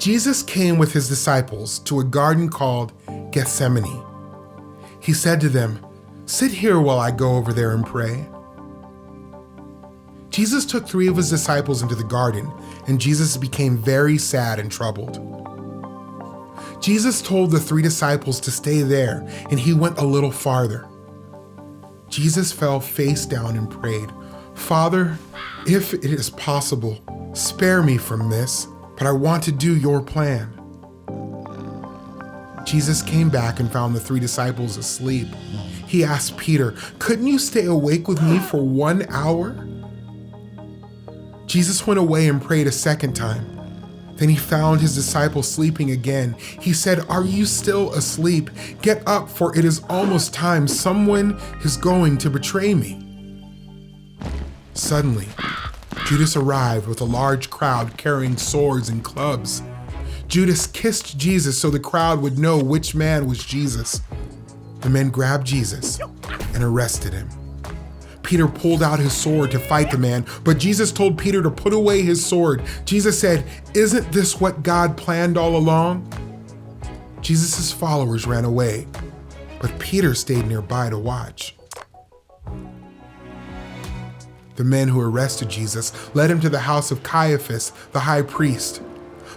Jesus came with his disciples to a garden called Gethsemane. He said to them, "Sit here while I go over there and pray." Jesus took 3 of his disciples into the garden, and Jesus became very sad and troubled. Jesus told the 3 disciples to stay there, and he went a little farther. Jesus fell face down and prayed, "Father, if it is possible, spare me from this, but I want to do your plan." Jesus came back and found the 3 disciples asleep. He asked Peter, "Couldn't you stay awake with me for 1 hour?" Jesus went away and prayed a second time. Then he found his disciples sleeping again. He said, "Are you still asleep? Get up, for it is almost time. Someone is going to betray me." Suddenly, Judas arrived with a large crowd carrying swords and clubs. Judas kissed Jesus so the crowd would know which man was Jesus. The men grabbed Jesus and arrested him. Peter pulled out his sword to fight the man, but Jesus told Peter to put away his sword. Jesus said, "Isn't this what God planned all along?" Jesus' followers ran away, but Peter stayed nearby to watch. The men who arrested Jesus led him to the house of Caiaphas, the high priest.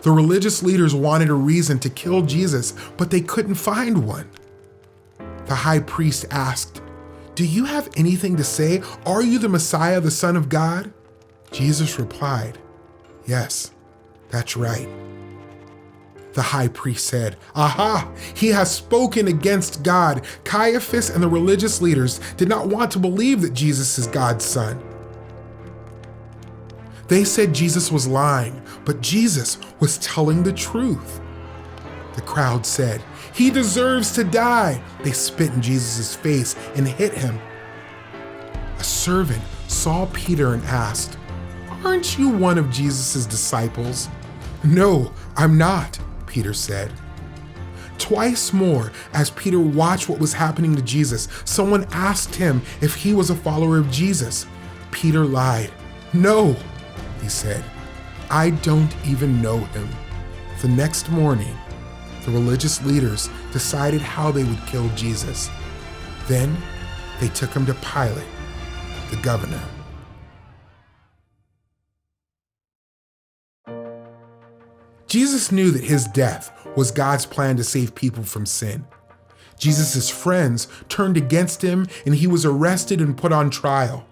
The religious leaders wanted a reason to kill Jesus, but they couldn't find one. The high priest asked, "Do you have anything to say? Are you the Messiah, the Son of God?" Jesus replied, "Yes, that's right." The high priest said, "Aha! He has spoken against God." Caiaphas and the religious leaders did not want to believe that Jesus is God's son. They said Jesus was lying, but Jesus was telling the truth. The crowd said, "He deserves to die." They spit in Jesus' face and hit him. A servant saw Peter and asked, "Aren't you one of Jesus' disciples?" "No, I'm not," Peter said. Twice more, as Peter watched what was happening to Jesus, someone asked him if he was a follower of Jesus. Peter lied. "No," he said, "I don't even know him." The next morning, the religious leaders decided how they would kill Jesus. Then they took him to Pilate, the governor. Jesus knew that his death was God's plan to save people from sin. Jesus' friends turned against him and he was arrested and put on trial.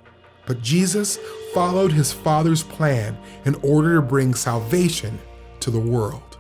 But Jesus followed his Father's plan in order to bring salvation to the world.